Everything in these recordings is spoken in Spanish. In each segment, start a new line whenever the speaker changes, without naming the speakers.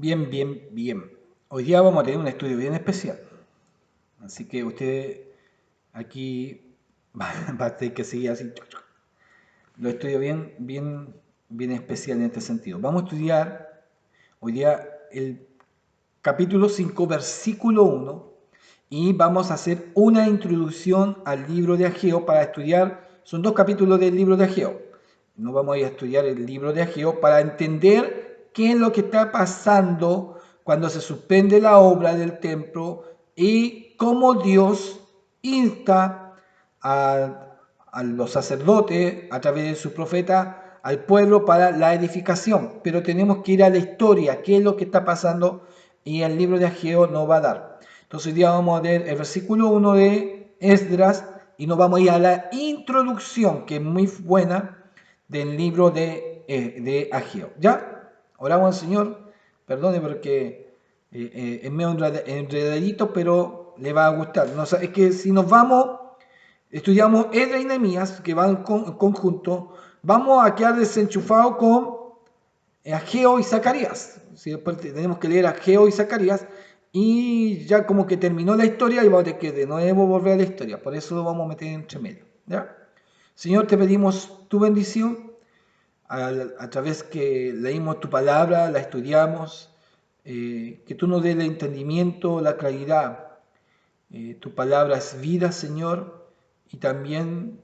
Bien, bien, bien. Hoy día vamos a tener un estudio bien especial. Así que usted aquí va a tener que seguir así. Lo estudio bien, bien, bien especial en este sentido. Vamos a estudiar hoy día el capítulo 5, versículo 1, y vamos a hacer una introducción al libro de Ageo para estudiar. Son dos capítulos del libro de Ageo. No vamos a ir a estudiar el libro de Ageo para entender qué es lo que está pasando cuando se suspende la obra del templo y cómo Dios insta a los sacerdotes a través de su profeta al pueblo para la edificación. Pero tenemos que ir a la historia, qué es lo que está pasando, y el libro de Ageo nos va a dar. Entonces hoy día vamos a ver el versículo 1 de Esdras y nos vamos a ir a la introducción, que es muy buena, del libro de Ageo. ¿Ya? Oramos al Señor. Perdone porque es medio enredadito, pero le va a gustar. No, es que si nos vamos, estudiamos Esdras y Nehemías, que van en conjunto, vamos a quedar desenchufados con Ageo y Zacarías. ¿Sí? Después tenemos que leer Ageo y Zacarías y ya como que terminó la historia y vamos a tener que de nuevo volver a la historia. Por eso lo vamos a meter entre medio. ¿Ya? Señor, te pedimos tu bendición a través que leímos tu palabra, la estudiamos, que tú nos des el entendimiento, la claridad. Tu palabra es vida, Señor, y también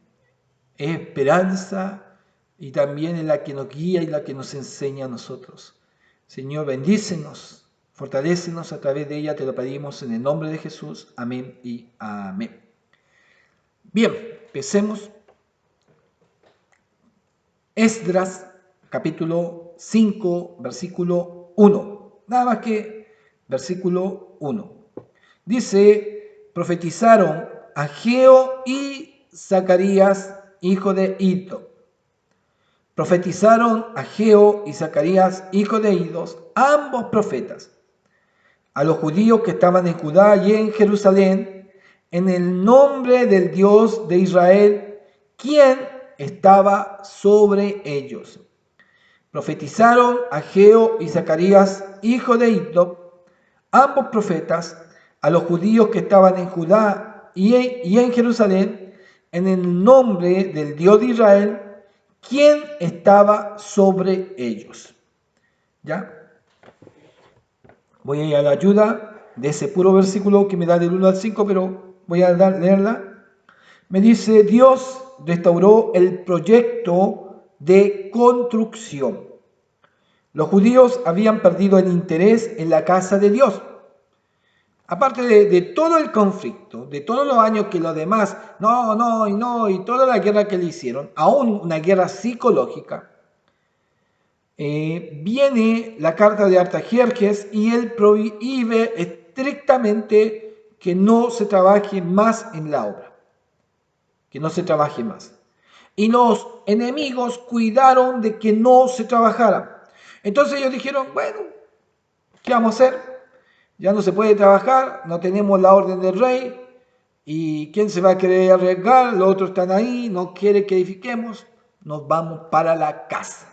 es esperanza, y también es la que nos guía y la que nos enseña a nosotros. Señor, bendícenos, fortalécenos a través de ella, te lo pedimos en el nombre de Jesús. Amén y amén. Bien, empecemos. Esdras, capítulo 5, versículo 1. Nada más que versículo 1. Dice, profetizaron Ageo y Zacarías, hijo de Iddo. Profetizaron Ageo y Zacarías, hijo de Iddo, ambos profetas, a los judíos que estaban en Judá y en Jerusalén, en el nombre del Dios de Israel, quien estaba sobre ellos. Profetizaron Ageo y Zacarías, hijo de Iddo, ambos profetas, a los judíos que estaban en Judá y en Jerusalén, en el nombre del Dios de Israel, quien estaba sobre ellos. ¿Ya? Voy a ir a la ayuda de ese puro versículo que me da del 1 al 5, pero voy a leerla. Me dice, Dios restauró el proyecto de construcción. Los judíos habían perdido el interés en la casa de Dios. Aparte de todo el conflicto, de todos los años que los demás, y toda la guerra que le hicieron, aún una guerra psicológica, viene la carta de Artajerjes y él prohíbe estrictamente que no se trabaje más en la obra, que no se trabaje más. Y los enemigos cuidaron de que no se trabajara. Entonces ellos dijeron, bueno, ¿qué vamos a hacer? Ya no se puede trabajar, no tenemos la orden del rey, y ¿quién se va a querer arriesgar? Los otros están ahí, no quiere que edifiquemos, nos vamos para la casa.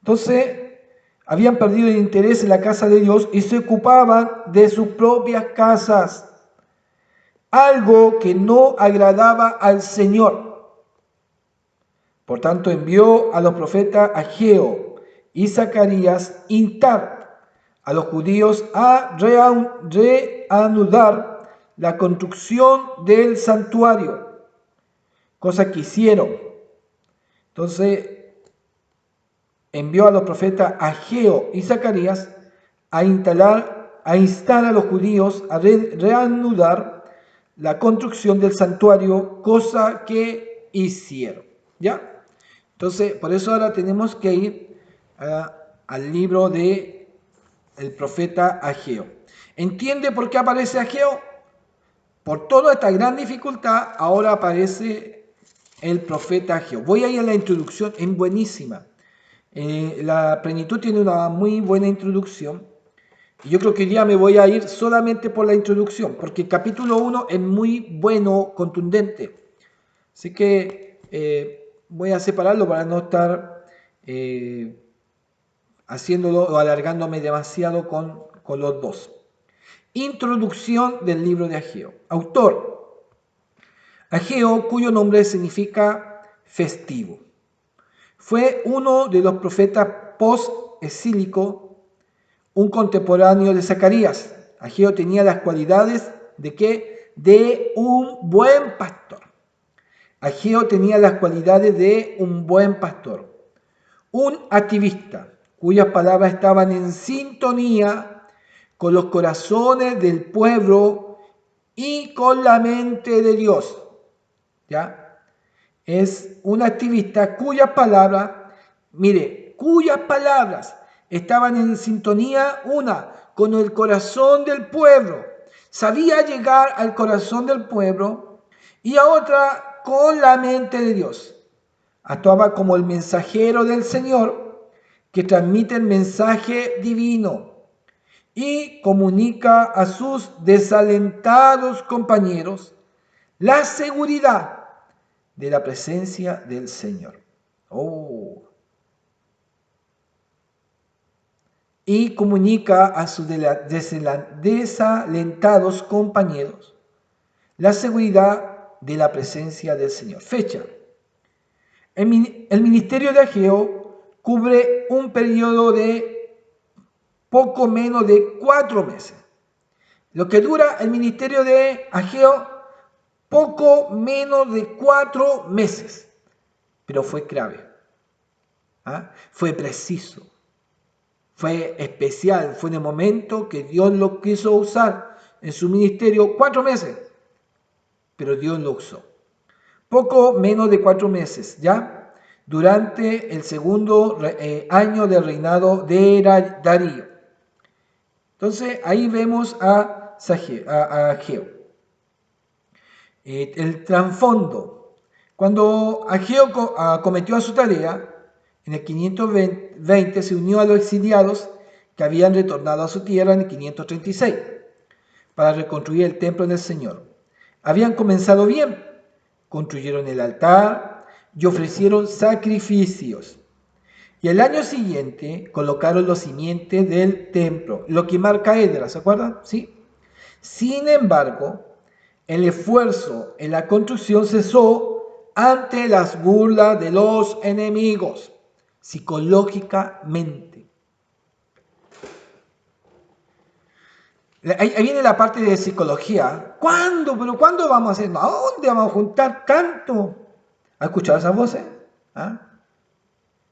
Entonces, habían perdido el interés en la casa de Dios y se ocupaban de sus propias casas, algo que no agradaba al Señor. Por tanto, envió a los profetas Ageo y Zacarías instar a los judíos a reanudar la construcción del santuario, cosa que hicieron. Entonces, envió a los profetas Ageo y Zacarías a instar a los judíos a reanudar la construcción del santuario, cosa que hicieron. ¿Ya? Entonces, por eso ahora tenemos que ir al libro de el profeta Ageo. ¿Entiende por qué aparece Ageo? Por toda esta gran dificultad, ahora aparece el profeta Ageo. Voy a ir a la introducción, es buenísima. La plenitud tiene una muy buena introducción. Y yo creo que hoy día me voy a ir solamente por la introducción, porque el capítulo 1 es muy bueno, contundente. Así que voy a separarlo para no estar haciéndolo o alargándome demasiado con los dos. Introducción del libro de Ageo. Autor: Ageo, cuyo nombre significa festivo. Fue uno de los profetas post-exílicos, un contemporáneo de Zacarías. Ageo tenía las cualidades de ¿qué? De un buen pastor. Ageo tenía las cualidades de un buen pastor. Un activista, cuyas palabras estaban en sintonía con los corazones del pueblo y con la mente de Dios. ¿Ya? Es un activista cuyas palabras, cuyas palabras estaban en sintonía, una, con el corazón del pueblo, sabía llegar al corazón del pueblo, y a otra, con la mente de Dios. Actuaba como el mensajero del Señor, que transmite el mensaje divino y comunica a sus desalentados compañeros la seguridad de la presencia del Señor. Y comunica a sus desalentados compañeros la seguridad de la presencia del Señor. Fecha. El ministerio de Ageo cubre un periodo de poco menos de 4 meses. Lo que dura el ministerio de Ageo, poco menos de 4 meses. Pero fue clave. Fue preciso. Fue especial. Fue en el momento que Dios lo quiso usar en su ministerio. 4 meses. Pero Dios lo usó. Poco menos de 4 meses, ¿ya? Durante el segundo año del reinado de Darío. Entonces, ahí vemos a Ageo. El trasfondo. Cuando Ageo cometió su tarea, en el 520 se unió a los exiliados que habían retornado a su tierra en el 536 para reconstruir el templo del Señor. Habían comenzado bien. Construyeron el altar y ofrecieron sacrificios. Y el año siguiente colocaron los cimientos del templo, lo que marca Esdras, ¿se acuerdan? ¿Sí? Sin embargo, el esfuerzo en la construcción cesó ante las burlas de los enemigos, psicológicamente. Ahí viene la parte de psicología. ¿Cuándo? ¿Pero cuándo vamos a hacer? ¿A dónde vamos a juntar tanto? ¿Has escuchado esas voces?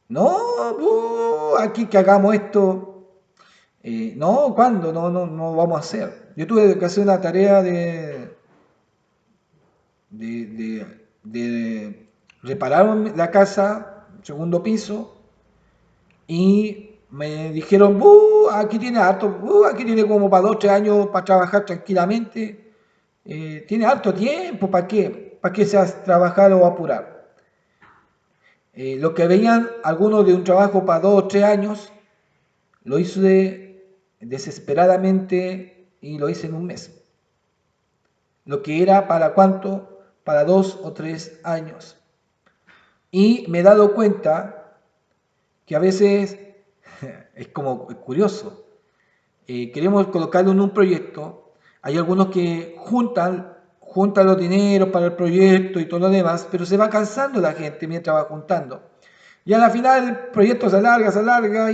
No, aquí que hagamos esto. No, ¿cuándo? No vamos a hacer. Yo tuve que hacer una tarea de reparar la casa, segundo piso, y me dijeron, aquí tiene harto, aquí tiene como para 2 o 3 años para trabajar tranquilamente. Tiene harto tiempo, ¿para qué? ¿Para qué se hace trabajar o apurar? Lo que veían algunos de un trabajo para 2 o 3 años, lo hice desesperadamente y lo hice en un mes. Lo que era para ¿cuánto? Para 2 o 3 años. Y me he dado cuenta que a veces es como curioso. Queremos colocarlo en un proyecto. Hay algunos que juntan los dineros para el proyecto y todo lo demás, pero se va cansando la gente mientras va juntando. Y a la final el proyecto se alarga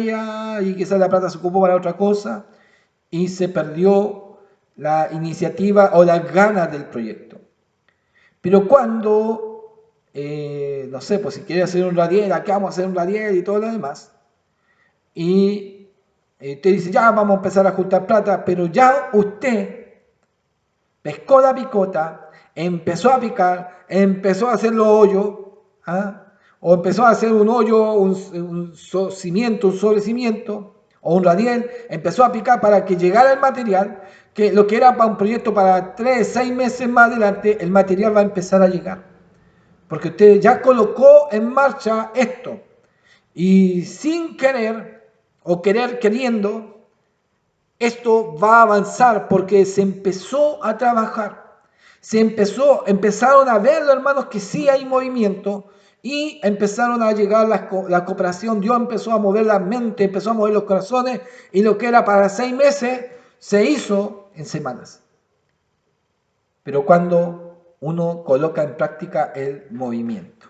y quizás la plata se ocupó para otra cosa y se perdió la iniciativa o las ganas del proyecto. Pero cuando, no sé, pues si quiere hacer un radiel, acá vamos a hacer un radiel y todo lo demás, y te dice, ya vamos a empezar a juntar plata, pero ya usted pescó la picota, empezó a picar, empezó a hacer los hoyos, o empezó a hacer un hoyo, un sobrecimiento, o un radiel, empezó a picar para que llegara el material, que lo que era para un proyecto para 3, 6 meses más adelante, el material va a empezar a llegar. Porque usted ya colocó en marcha esto, y sin querer, o querer queriendo, esto va a avanzar porque se empezó a trabajar. Empezaron a ver, hermanos, que sí hay movimiento, y empezaron a llegar la cooperación. Dios empezó a mover la mente, empezó a mover los corazones, y lo que era para 6 meses se hizo en semanas. Pero cuando uno coloca en práctica el movimiento.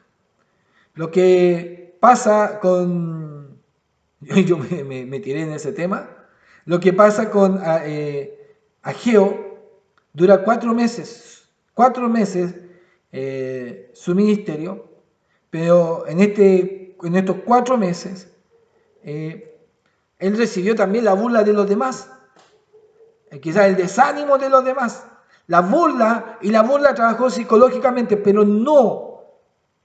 Lo que pasa con... Yo me tiré en ese tema. Lo que pasa con Ageo dura 4 meses. 4 meses su ministerio. Pero en estos 4 meses él recibió también la burla de los demás. Quizás el desánimo de los demás. La burla trabajó psicológicamente, pero no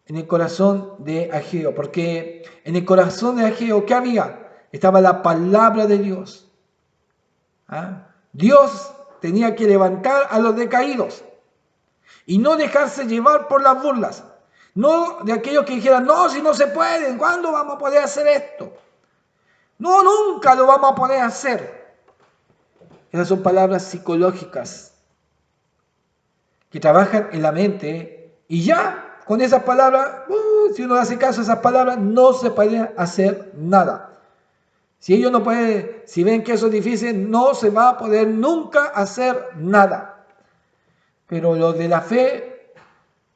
en el corazón de Ageo, porque en el corazón de Ageo, ¿qué había? Estaba la palabra de Dios. ¿Ah? Dios tenía que levantar a los decaídos y no dejarse llevar por las burlas. No de aquellos que dijeran, no, si no se puede, ¿cuándo vamos a poder hacer esto? No, nunca lo vamos a poder hacer. Esas son palabras psicológicas que trabajan en la mente y ya con esas palabras, si uno hace caso a esas palabras, no se puede hacer nada. Si ellos no pueden, si ven que eso es difícil, no se va a poder nunca hacer nada. Pero los de la fe,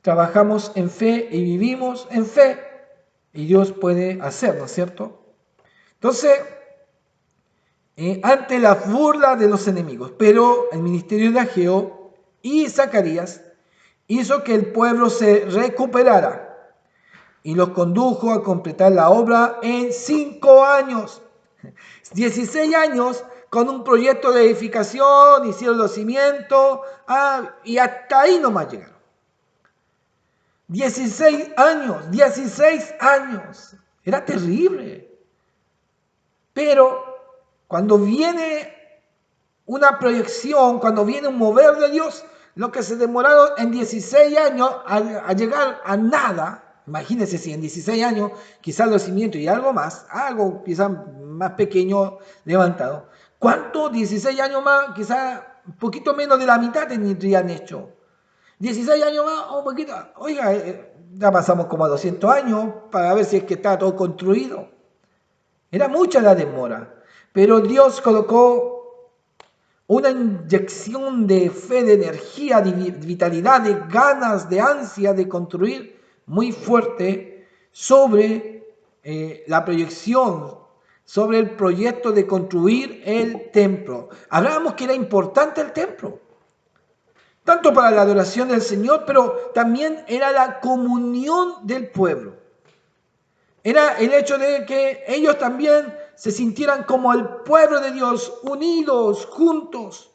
trabajamos en fe y vivimos en fe, y Dios puede hacer, ¿no es cierto? Entonces, ante la burla de los enemigos, pero el ministerio de Ageo y Zacarías hizo que el pueblo se recuperara y los condujo a completar la obra en 5 años. 16 años con un proyecto de edificación, hicieron los cimientos, y hasta ahí nomás llegaron. 16 años. Era terrible. Pero cuando viene una proyección, cuando viene un mover de Dios, lo que se demoraron en 16 años a llegar a nada, imagínense si en 16 años quizás los cimientos y algo más, algo quizás más pequeño levantado. ¿Cuánto? 16 años más, quizás un poquito menos de la mitad tendrían hecho. 16 años más, un poquito, oiga, ya pasamos como a 200 años para ver si es que está todo construido. Era mucha la demora, pero Dios colocó una inyección de fe, de energía, de vitalidad, de ganas, de ansia de construir muy fuerte sobre la proyección, sobre el proyecto de construir el templo. Hablábamos que era importante el templo, tanto para la adoración del Señor, pero también era la comunión del pueblo. Era el hecho de que ellos también se sintieran como el pueblo de Dios, unidos, juntos,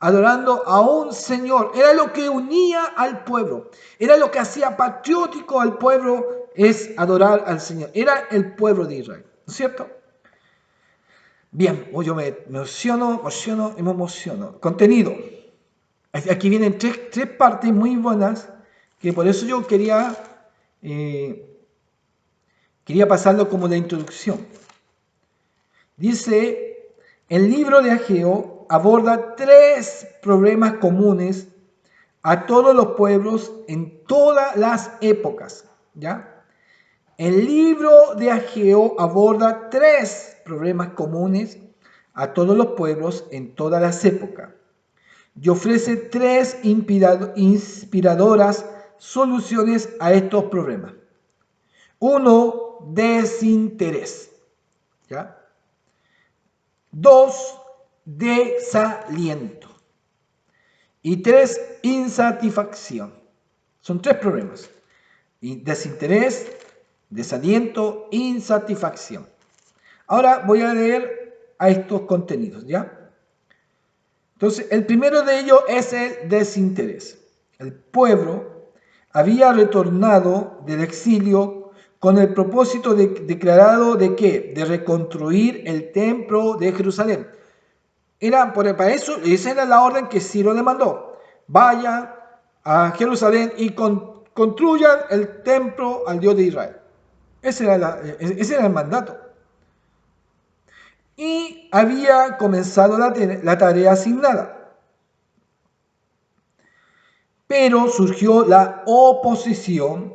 adorando a un Señor. Era lo que unía al pueblo. Era lo que hacía patriótico al pueblo, es adorar al Señor. Era el pueblo de Israel, ¿no es cierto? Bien, yo me emociono. Contenido. Aquí vienen tres partes muy buenas, que por eso yo quería pasarlo como la introducción. Dice, el libro de Ageo aborda 3 problemas comunes a todos los pueblos en todas las épocas, ¿ya? El libro de Ageo aborda 3 problemas comunes a todos los pueblos en todas las épocas y ofrece 3 inspiradoras soluciones a estos problemas. 1, desinterés, ¿ya? 2, desaliento. Y 3, insatisfacción. Son 3 problemas. Desinterés, desaliento, insatisfacción. Ahora voy a leer a estos contenidos, ¿ya? Entonces, el primero de ellos es el desinterés. El pueblo había retornado del exilio con el propósito declarado de ¿qué? De reconstruir el templo de Jerusalén. Para eso, esa era la orden que Ciro le mandó. Vayan a Jerusalén y construyan el templo al Dios de Israel. Ese era el mandato. Y había comenzado la tarea asignada. Pero surgió la oposición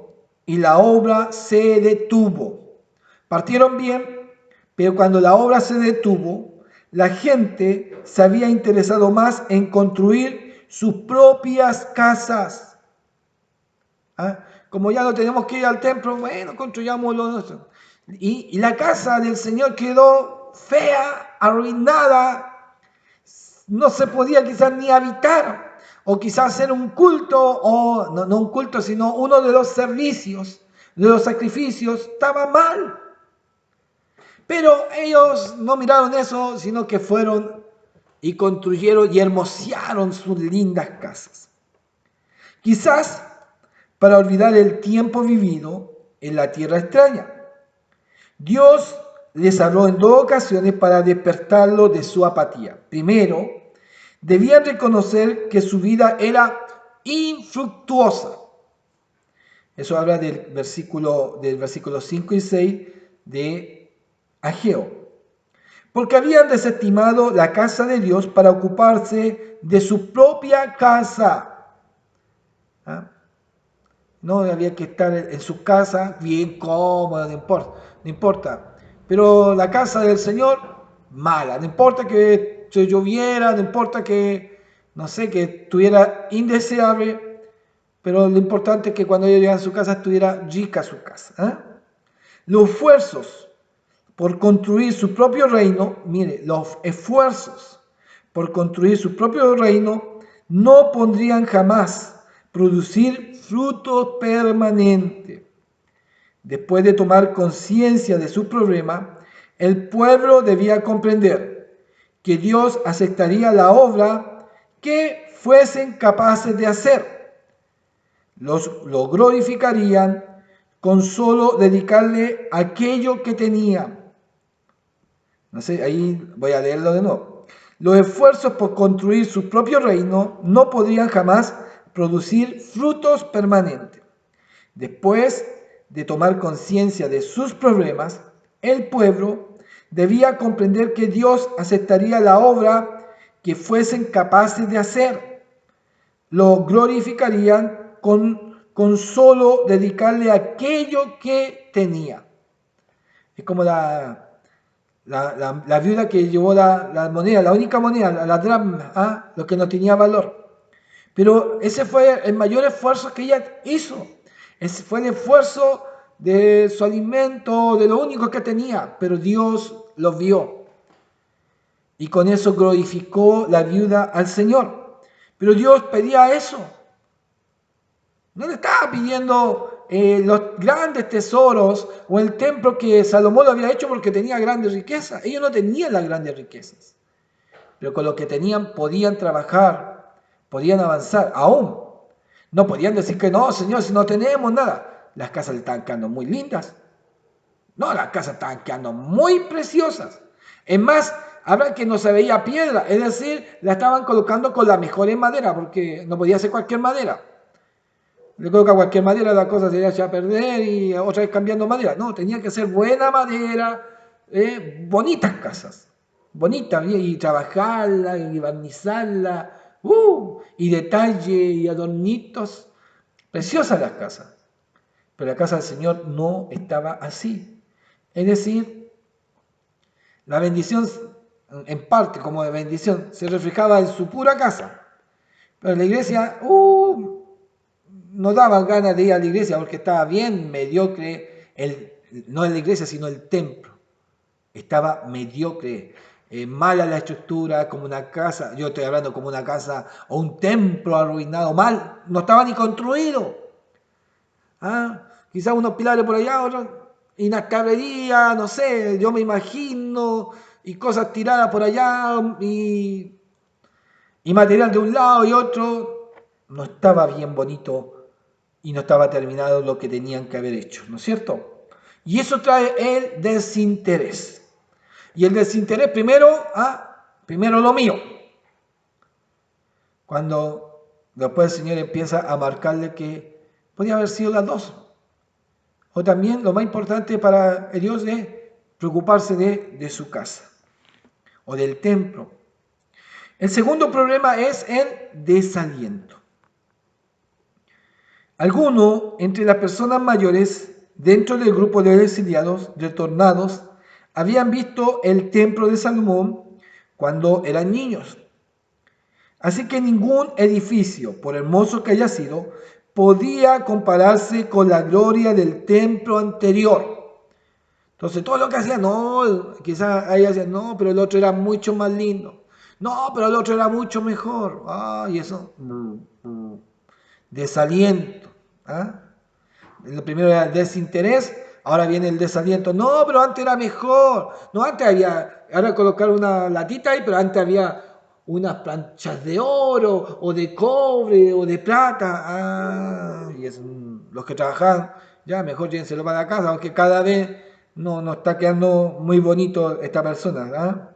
y la obra se detuvo. Partieron bien, pero cuando la obra se detuvo, la gente se había interesado más en construir sus propias casas. ¿Ah? Como ya no tenemos que ir al templo, bueno, construyamos lo nuestro. Y la casa del Señor quedó fea, arruinada, no se podía quizás ni habitar, o quizás hacer un culto, o no un culto, sino uno de los servicios, de los sacrificios, estaba mal. Pero ellos no miraron eso, sino que fueron y construyeron y hermosearon sus lindas casas. Quizás para olvidar el tiempo vivido en la tierra extraña. Dios les habló en dos ocasiones para despertarlo de su apatía. Primero, debían reconocer que su vida era infructuosa. Eso habla del versículo 5 y 6 de Ageo. Porque habían desestimado la casa de Dios para ocuparse de su propia casa. ¿Ah? No había que estar en su casa bien cómoda, no importa. Pero la casa del Señor, mala. No importa que se lloviera, no importa que, no sé, que estuviera indeseable, pero lo importante es que cuando ellos llegan a su casa estuviera rica su casa. ¿Eh? Los esfuerzos por construir su propio reino, mire, los esfuerzos por construir su propio reino no podrían jamás producir fruto permanente. Después de tomar conciencia de su problema, el pueblo debía comprender que Dios aceptaría la obra que fuesen capaces de hacer. Lo glorificarían con solo dedicarle aquello que tenían. No sé, ahí voy a leerlo de nuevo. Los esfuerzos por construir su propio reino no podrían jamás producir frutos permanentes. Después de tomar conciencia de sus problemas, el pueblo debía comprender que Dios aceptaría la obra que fuesen capaces de hacer. Lo glorificarían con solo dedicarle aquello que tenía. Es como la viuda que llevó la moneda, la única moneda, la dracma, ¿ah? Lo que no tenía valor. Pero ese fue el mayor esfuerzo que ella hizo. Ese fue el esfuerzo de su alimento, de lo único que tenía. Pero Dios lo vio. Y con eso glorificó la viuda al Señor. Pero Dios pedía eso. No le estaba pidiendo los grandes tesoros o el templo que Salomón lo había hecho porque tenía grandes riquezas. Ellos no tenían las grandes riquezas. Pero con lo que tenían podían trabajar, podían avanzar. Aún no podían decir que no, Señor, si no tenemos nada. Las casas le estaban quedando muy lindas. No, las casas estaban quedando muy preciosas. Es más, habla que no se veía piedra, es decir, la estaban colocando con la mejor madera, porque no podía ser cualquier madera. Le coloca cualquier madera, la cosa se echa a perder y otra vez cambiando madera. No, tenía que ser buena madera, bonitas casas, bonitas, y trabajarla y barnizarla, y detalle y adornitos. Preciosas las casas. Pero la casa del Señor no estaba así. Es decir, la bendición, en parte como de bendición, se reflejaba en su pura casa. Pero la iglesia, no daban ganas de ir a la iglesia porque estaba bien mediocre, no en la iglesia, sino el templo. Estaba mediocre, mala la estructura, como una casa, yo estoy hablando como una casa o un templo arruinado, mal, no estaba ni construido. ¿Ah? Quizás unos pilares por allá, otros inacabrería, no sé, yo me imagino, y cosas tiradas por allá, y material de un lado y otro, no estaba bien bonito y no estaba terminado lo que tenían que haber hecho, ¿no es cierto? Y eso trae el desinterés. Y el desinterés primero lo mío. Cuando después el Señor empieza a marcarle que podía haber sido las dos. O también lo más importante para Dios es preocuparse de su casa o del templo. El segundo problema es el desaliento. Algunos entre las personas mayores dentro del grupo de exiliados retornados habían visto el templo de Salomón cuando eran niños. Así que ningún edificio, por hermoso que haya sido, podía compararse con la gloria del templo anterior. Entonces todo lo que hacían, no, quizás ahí hacían, no, pero el otro era mucho más lindo. No, pero el otro era mucho mejor. Y eso, desaliento. ¿Ah? Lo primero era el desinterés, ahora viene el desaliento. No, pero antes era mejor. No, antes había, ahora colocar una latita ahí, pero antes había unas planchas de oro, o de cobre, o de plata. Y es, los que trabajan, ya mejor llévenselo para la casa, aunque cada vez no está quedando muy bonito esta persona.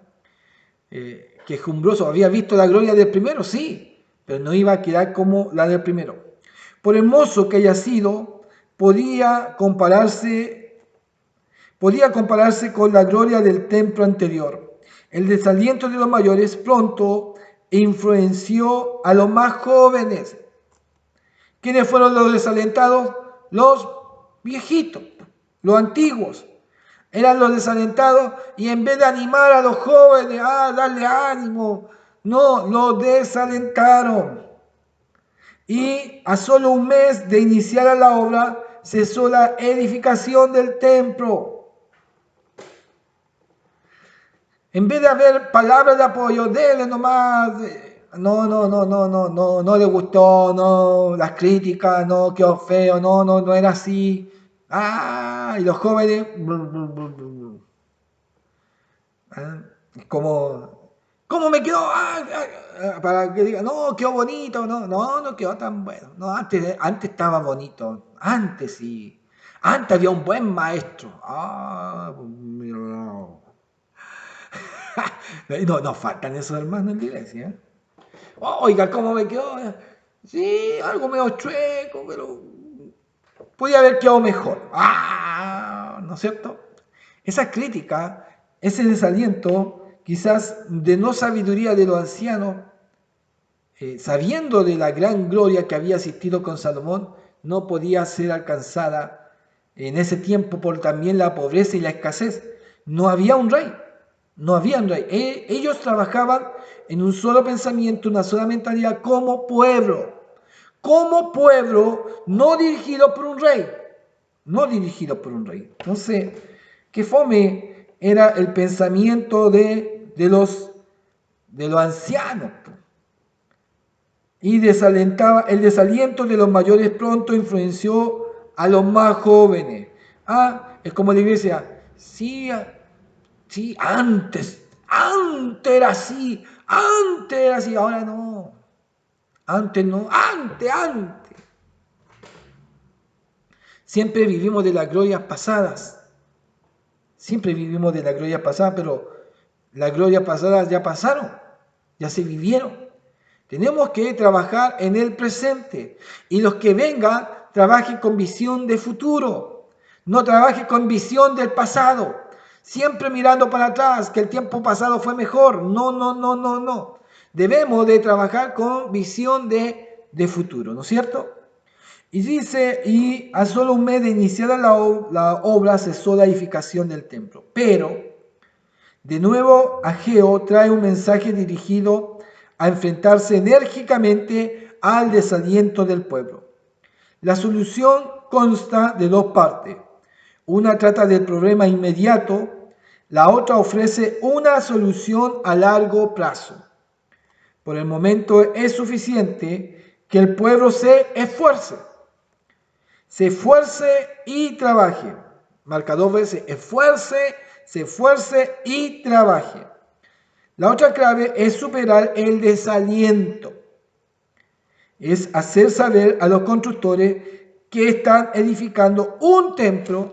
Quejumbroso, había visto la gloria del primero, sí, pero no iba a quedar como la del primero. Por hermoso que haya sido, podía compararse con la gloria del templo anterior. El desaliento de los mayores pronto influenció a los más jóvenes. ¿Quiénes fueron los desalentados? Los viejitos, los antiguos. Eran los desalentados y en vez de animar a los jóvenes, darle ánimo, no, los desalentaron. Y a solo un mes de iniciar la obra, cesó la edificación del templo. En vez de haber palabras de apoyo, déle nomás. No le gustó, no, las críticas, no, quedó feo, no era así. Y los jóvenes, ¿cómo me quedó? Para que digan, no, quedó bonito, no quedó tan bueno. No, antes estaba bonito, antes sí. Antes había un buen maestro. No faltan esos hermanos en la iglesia. Oiga, ¿cómo me quedó? Sí, algo medio chueco, pero podía haber quedado mejor. ¿No es cierto? Esa crítica, ese desaliento, quizás de no sabiduría de los ancianos, sabiendo de la gran gloria que había asistido con Salomón, no podía ser alcanzada en ese tiempo por también la pobreza y la escasez. No había un rey, no había un rey. Ellos trabajaban en un solo pensamiento, una sola mentalidad como pueblo no dirigido por un rey, no dirigido por un rey. Entonces, qué fome era el pensamiento de los ancianos. Y el desaliento de los mayores pronto influenció a los más jóvenes. Es como la iglesia, sí, antes era así, ahora no. Antes no, antes. Siempre vivimos de las glorias pasadas. Pero las glorias pasadas ya pasaron, ya se vivieron. Tenemos que trabajar en el presente. Y los que vengan, trabajen con visión de futuro. No trabajen con visión del pasado. Siempre mirando para atrás, que el tiempo pasado fue mejor. No. Debemos de trabajar con visión de futuro, ¿no es cierto? Y dice, y a solo un mes de iniciada la obra cesó la edificación del templo. Pero, de nuevo, Ageo trae un mensaje dirigido a enfrentarse enérgicamente al desaliento del pueblo. La solución consta de dos partes. Una trata del problema inmediato, la otra ofrece una solución a largo plazo. Por el momento es suficiente que el pueblo se esfuerce y trabaje. Marca 2 veces, se esfuerce y trabaje. La otra clave es superar el desaliento. Es hacer saber a los constructores que están edificando un templo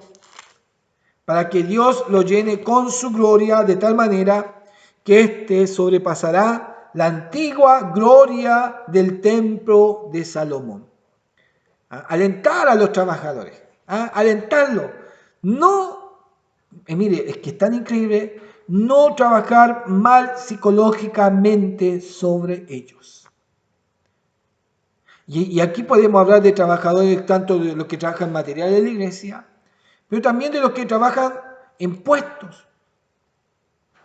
para que Dios lo llene con su gloria de tal manera que éste sobrepasará la antigua gloria del templo de Salomón. Alentar a los trabajadores, alentarlos. No, mire, es que es tan increíble no trabajar mal psicológicamente sobre ellos. Y aquí podemos hablar de trabajadores, tanto de los que trabajan en material de la iglesia, pero también de los que trabajan en puestos.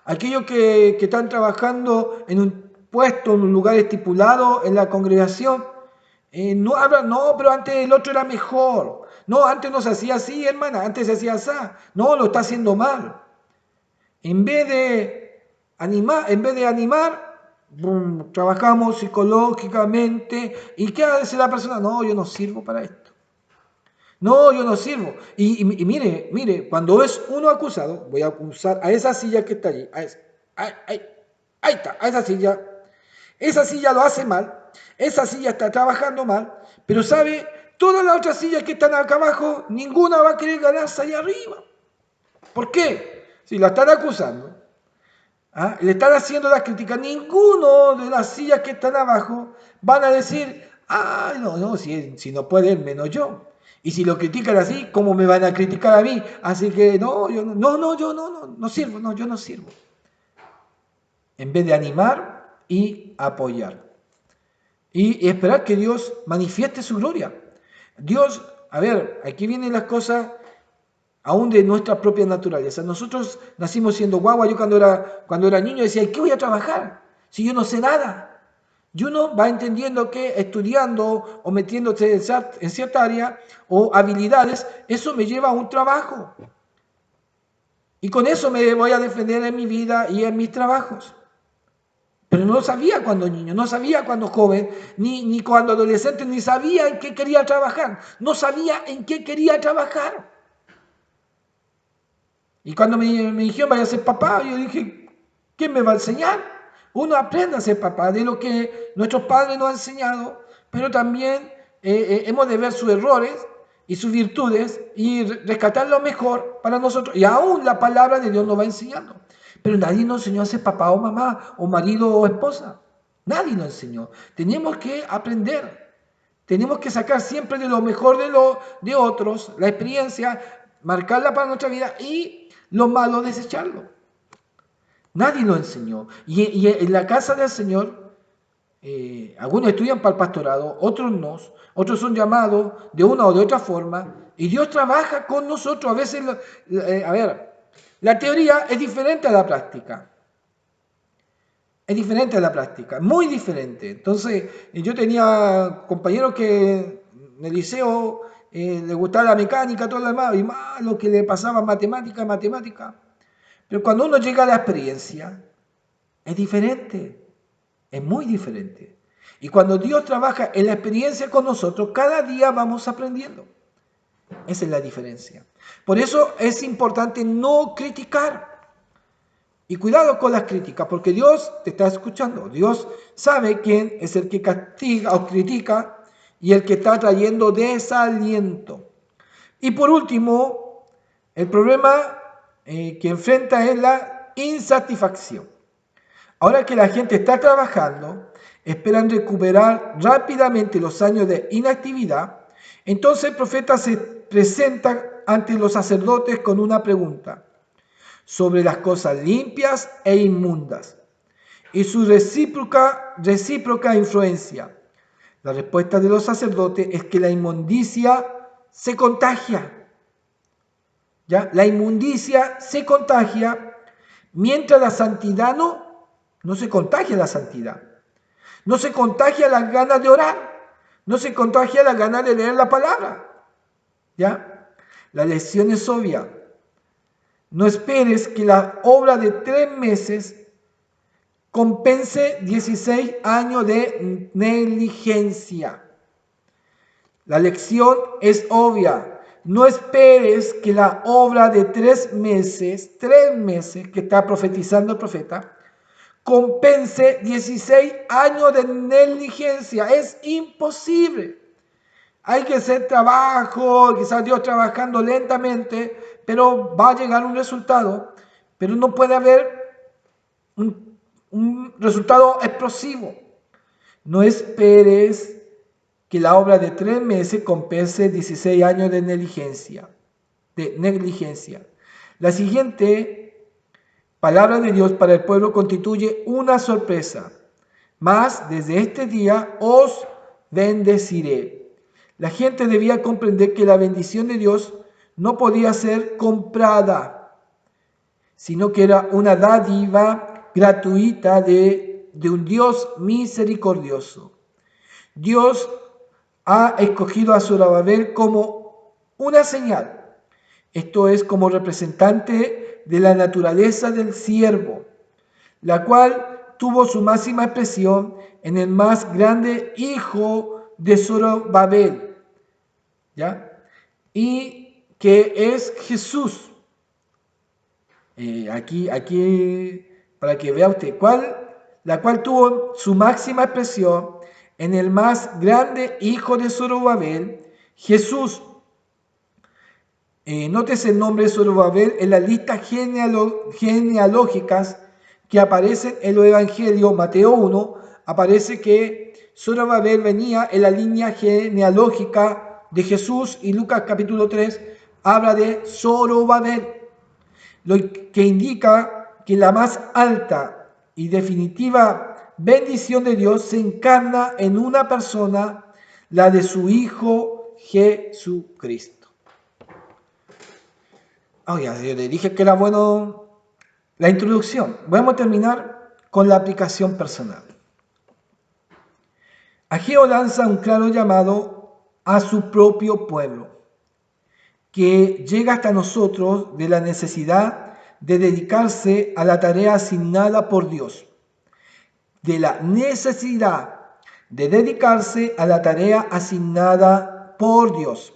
Aquellos que están trabajando en un puesto, en un lugar estipulado en la congregación, no hablan, no, pero antes el otro era mejor. No, antes no se hacía así, hermana, antes se hacía así. No, lo está haciendo mal. En vez de animar, trabajamos psicológicamente. ¿Y qué hace la persona? No, yo no sirvo para esto. No, yo no sirvo. Y mire, cuando es uno acusado, voy a acusar a esa silla que está allí. Ahí está, a esa silla. Esa silla lo hace mal. Esa silla está trabajando mal. Pero sabe, todas las otras sillas que están acá abajo, ninguna va a querer ganarse allá arriba. ¿Por qué? Si la están acusando, le están haciendo la crítica, ninguno de las sillas que están abajo van a decir, no, si no puede él, menos yo. Y si lo critican así, ¿cómo me van a criticar a mí? Así que no, yo no sirvo, no, yo no sirvo. En vez de animar y apoyar. Y esperar que Dios manifieste su gloria. Dios, a ver, aquí vienen las cosas aún de nuestra propia naturaleza. Nosotros nacimos siendo guagua. Yo cuando era niño decía, ¿qué voy a trabajar? Si yo no sé nada. Y uno va entendiendo que estudiando o metiéndose en cierta área o habilidades, eso me lleva a un trabajo. Y con eso me voy a defender en mi vida y en mis trabajos. Pero no lo sabía cuando niño, no sabía cuando joven, ni cuando adolescente, ni sabía en qué quería trabajar. No sabía en qué quería trabajar. Y cuando me dijeron, vaya a ser papá, yo dije, ¿quién me va a enseñar? Uno aprende a ser papá de lo que nuestros padres nos han enseñado, pero también hemos de ver sus errores y sus virtudes y rescatar lo mejor para nosotros. Y aún la palabra de Dios nos va enseñando. Pero nadie nos enseñó a ser papá o mamá, o marido o esposa. Nadie nos enseñó. Tenemos que aprender. Tenemos que sacar siempre de lo mejor de otros, la experiencia, marcarla para nuestra vida y lo malo desecharlo. Nadie lo enseñó. Y en la casa del Señor, algunos estudian para el pastorado, otros no, otros son llamados de una o de otra forma, y Dios trabaja con nosotros. A veces, la teoría es diferente a la práctica. Es diferente a la práctica, muy diferente. Entonces, yo tenía compañeros que en el liceo les gustaba la mecánica, todo lo demás, y más lo que le pasaba matemática. Pero cuando uno llega a la experiencia, es diferente, es muy diferente. Y cuando Dios trabaja en la experiencia con nosotros, cada día vamos aprendiendo. Esa es la diferencia. Por eso es importante no criticar. Y cuidado con las críticas, porque Dios te está escuchando. Dios sabe quién es el que castiga o critica y el que está trayendo desaliento. Y por último, el problema que enfrenta es la insatisfacción. Ahora que la gente está trabajando, esperan recuperar rápidamente los años de inactividad, entonces el profeta se presenta ante los sacerdotes con una pregunta sobre las cosas limpias e inmundas y su recíproca influencia. La respuesta de los sacerdotes es que la inmundicia se contagia. ¿Ya? La inmundicia se contagia, mientras la santidad no se contagia la santidad. No se contagia las ganas de orar. No se contagia las ganas de leer la palabra. ¿Ya? La lección es obvia. No esperes que la obra de 3 meses compense 16 años de negligencia. La lección es obvia. No esperes que la obra de 3 meses que está profetizando el profeta, compense 16 años de negligencia. Es imposible. Hay que hacer trabajo, quizás Dios trabajando lentamente, pero va a llegar un resultado. Pero no puede haber un resultado explosivo. No esperes que la obra de 3 meses compense 16 años de negligencia. La siguiente palabra de Dios para el pueblo constituye una sorpresa. Mas desde este día os bendeciré. La gente debía comprender que la bendición de Dios no podía ser comprada, sino que era una dádiva gratuita de un Dios misericordioso. Dios ha escogido a Zorobabel como una señal, esto es, como representante de la naturaleza del siervo, la cual tuvo su máxima expresión en el más grande hijo de Zorobabel, ¿ya? Y que es Jesús. Aquí, para que vea usted, la cual tuvo su máxima expresión en el más grande hijo de Zorobabel, Jesús. Nótese el nombre de Zorobabel en las listas genealógicas que aparecen en los evangelios. Mateo 1, aparece que Zorobabel venía en la línea genealógica de Jesús, y Lucas capítulo 3 habla de Zorobabel, lo que indica que la más alta y definitiva bendición de Dios se encarna en una persona, la de su Hijo Jesucristo. Oiga, yo le dije que era bueno la introducción. Vamos a terminar con la aplicación personal. Ageo lanza un claro llamado a su propio pueblo, que llega hasta nosotros de la necesidad de dedicarse a la tarea asignada por Dios, de la necesidad de dedicarse a la tarea asignada por Dios.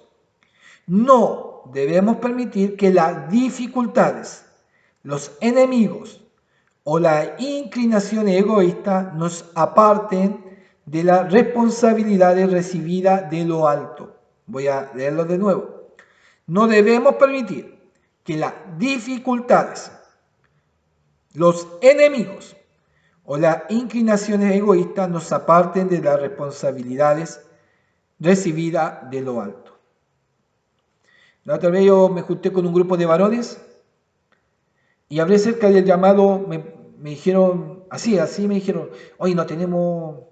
No debemos permitir que las dificultades, los enemigos o la inclinación egoísta nos aparten de las responsabilidades recibidas de lo alto. Voy a leerlo de nuevo. No debemos permitir que las dificultades, los enemigos o las inclinaciones egoístas nos aparten de las responsabilidades recibidas de lo alto. La otra vez yo me junté con un grupo de varones y hablé cerca del llamado. Me dijeron, así me dijeron, oye, no tenemos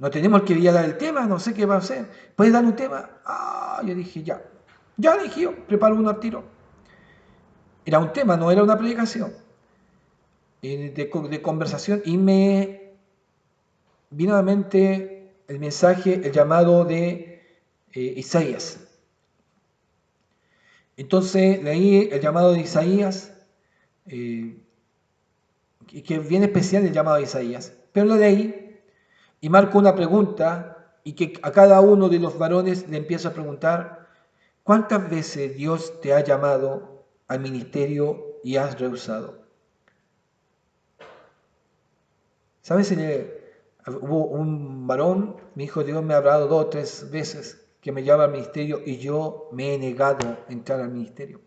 el que dar el tema, no sé qué va a hacer. ¿Puedes dar un tema? Yo dije, ya dije yo, preparo uno al tiro. Era un tema, no era una predicación, de conversación, y me vino a la mente el mensaje, el llamado de Isaías. Entonces leí el llamado de Isaías, y que es bien especial el llamado de Isaías, pero lo leí y marco una pregunta, y que a cada uno de los varones le empiezo a preguntar: ¿cuántas veces Dios te ha llamado al ministerio y has rehusado? ¿Sabes? Hubo un varón, mi hijo, Dios me ha hablado 2 o 3 veces que me llama al ministerio y yo me he negado a entrar al ministerio.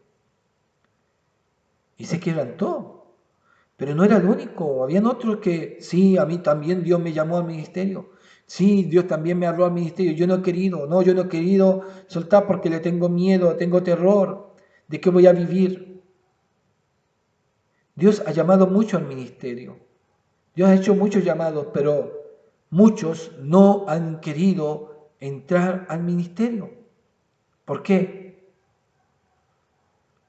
Y se quebrantó, pero no era el único. Habían otros que, sí, a mí también Dios me llamó al ministerio. Sí, Dios también me habló al ministerio. Yo no he querido soltar porque le tengo miedo, tengo terror de qué voy a vivir. Dios ha llamado mucho al ministerio. Dios ha hecho muchos llamados, pero muchos no han querido entrar al ministerio. ¿Por qué?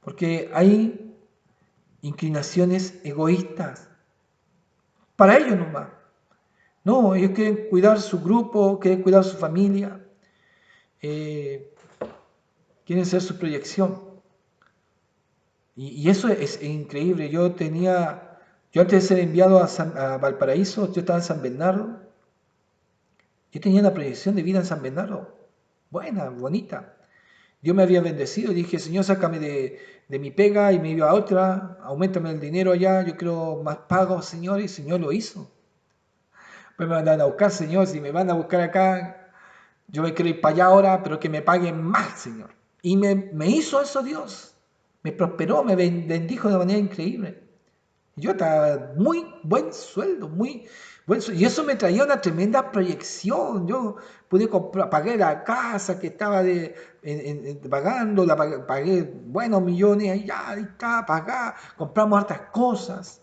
Porque hay inclinaciones egoístas para ellos nomás. No, ellos quieren cuidar su grupo, quieren cuidar su familia, quieren ser su proyección. Y eso es increíble. Yo antes de ser enviado a Valparaíso, yo estaba en San Bernardo. Yo tenía una proyección de vida en San Bernardo, buena, bonita. Dios me había bendecido y dije: Señor, sácame de mi pega y me iba a otra, aumentame el dinero allá, yo quiero más pago, Señor, y el Señor lo hizo. Pues me mandan a buscar: Señor, si me van a buscar acá, yo me quiero ir para allá ahora, pero que me paguen más, Señor. Y me hizo eso Dios, me prosperó, me bendijo de manera increíble. Yo estaba muy buen sueldo, y eso me traía una tremenda proyección. Yo pude comprar, pagué la casa que estaba pagando, pagué buenos millones, ahí está, pagá, compramos hartas cosas.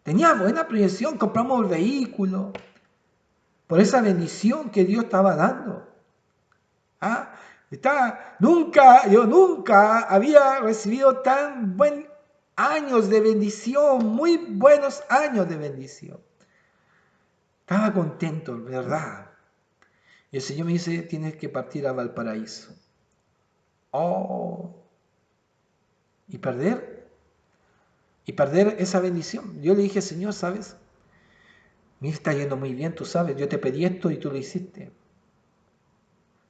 Tenía buena proyección, compramos el vehículo. por esa bendición que Dios estaba dando. ¿Ah? Yo nunca había recibido tan buen años de bendición, muy buenos años de bendición. Estaba contento, ¿verdad? Y el Señor me dice, tienes que partir a Valparaíso. Oh, ¿y perder? Y perder esa bendición. Yo le dije, Señor, ¿sabes? Me está yendo muy bien, tú sabes, yo te pedí esto y tú lo hiciste.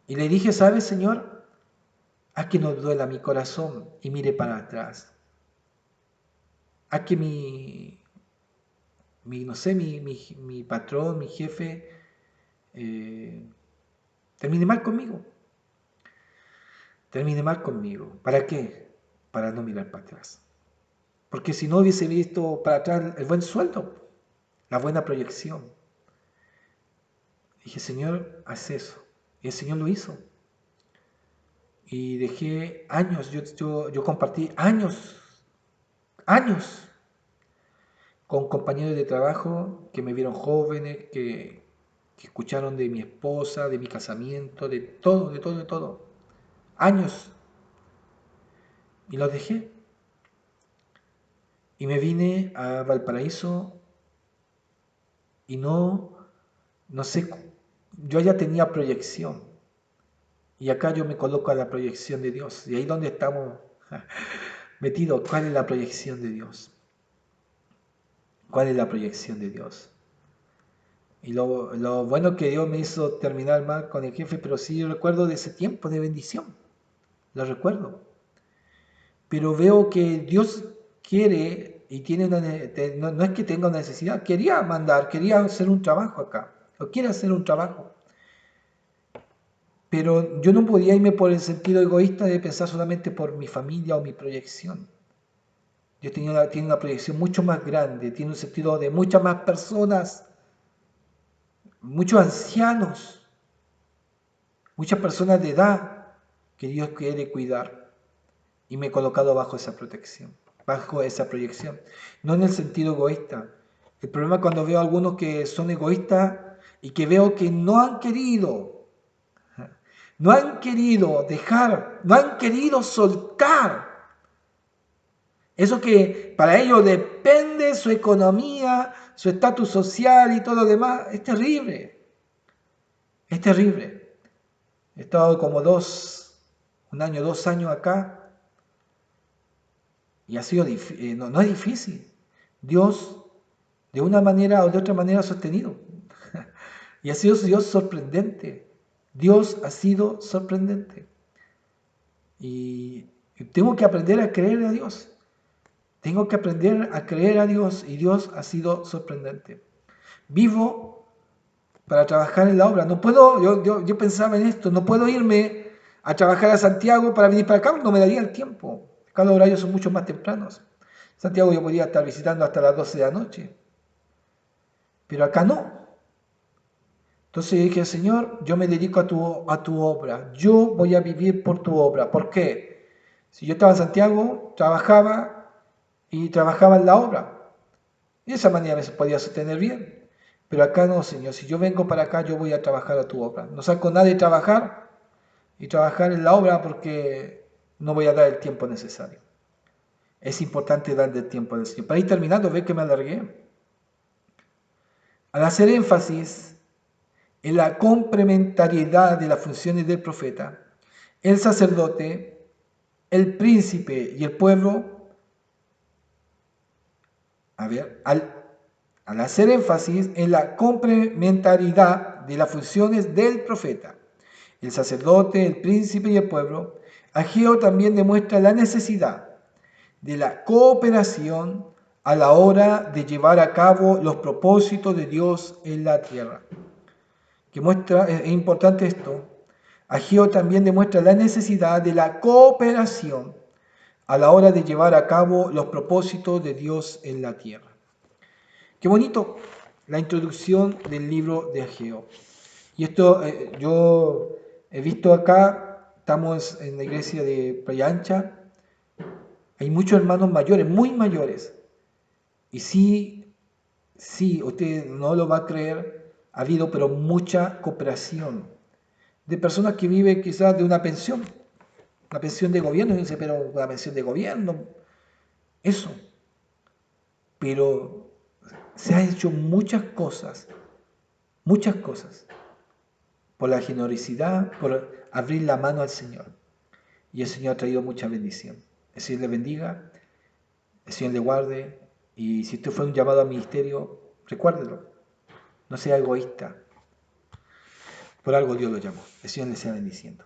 Y le dije, ¿sabes, Señor? Haz que no duela mi corazón y mire para atrás. Haz que no sé, mi patrón, mi jefe, termine mal conmigo. Termine mal conmigo. ¿Para qué? Para no mirar para atrás. Porque si no hubiese visto para atrás el buen sueldo, la buena proyección. Dije, Señor, haz eso. Y el Señor lo hizo. Y dejé años, yo compartí años con compañeros de trabajo que me vieron jóvenes, que escucharon de mi esposa, de mi casamiento, de todo, de todo, de todo. Años. Y los dejé. Y me vine a Valparaíso y no sé, yo ya tenía proyección. Y acá yo me coloco a la proyección de Dios. Y ahí donde estamos metidos, ¿cuál es la proyección de Dios? ¿Cuál es la proyección de Dios? Y lo bueno que Dios me hizo terminar mal con el jefe, pero sí recuerdo de ese tiempo de bendición. Lo recuerdo. Pero veo que Dios quiere y tiene no es que tenga una necesidad, quería hacer un trabajo acá, o quiere hacer un trabajo. Pero yo no podía irme por el sentido egoísta de pensar solamente por mi familia o mi proyección. Dios tiene una proyección mucho más grande, tiene un sentido de muchas más personas, muchos ancianos, muchas personas de edad que Dios quiere cuidar. Y me he colocado bajo esa protección, bajo esa proyección. No en el sentido egoísta. El problema es cuando veo a algunos que son egoístas y que veo que no han querido dejar, no han querido soltar. Eso que para ellos depende su economía, su estatus social y todo lo demás, es terrible. Es terrible. He estado como 2 años acá y ha sido no es difícil. Dios de una manera o de otra manera ha sostenido. Y ha sido Dios sorprendente. Dios ha sido sorprendente. Y tengo que aprender a creer a Dios. Tengo que aprender a creer a Dios y Dios ha sido sorprendente. Vivo para trabajar en la obra. No puedo, yo pensaba en esto, no puedo irme a trabajar a Santiago para venir para acá, no me daría el tiempo. Acá los horarios son mucho más tempranos. Santiago yo podría estar visitando hasta las 12 de la noche. Pero acá no. Entonces dije, Señor, yo me dedico a tu obra. Yo voy a vivir por tu obra. ¿Por qué? Si yo estaba en Santiago, trabajaba en la obra. Y de esa manera me podía sostener bien. Pero acá no, Señor. Si yo vengo para acá, yo voy a trabajar a tu obra. No saco nada de trabajar y trabajar en la obra porque no voy a dar el tiempo necesario. Es importante darle el tiempo al Señor. Para ir terminando, ve que me alargué. Al hacer énfasis en la complementariedad de las funciones del profeta, el sacerdote, el príncipe y el pueblo, al hacer énfasis en la complementariedad de las funciones del profeta, el sacerdote, el príncipe y el pueblo, Ageo también demuestra la necesidad de la cooperación a la hora de llevar a cabo los propósitos de Dios en la tierra. Es importante esto. Ageo también demuestra la necesidad de la cooperación a la hora de llevar a cabo los propósitos de Dios en la tierra. Qué bonito la introducción del libro de Ageo. Y esto yo he visto acá, estamos en la iglesia de Playa Ancha, hay muchos hermanos mayores, muy mayores. Y sí, usted no lo va a creer, Ha habido, pero mucha cooperación de personas que viven quizás de una pensión de gobierno, y dice, pero una pensión de gobierno, eso. Pero se han hecho muchas cosas, por la generosidad, por abrir la mano al Señor. Y el Señor ha traído mucha bendición. El Señor le bendiga, el Señor le guarde. Y si usted fue un llamado al ministerio, recuérdelo. No sea egoísta. Por algo Dios lo llamó. El Señor le sea bendiciendo.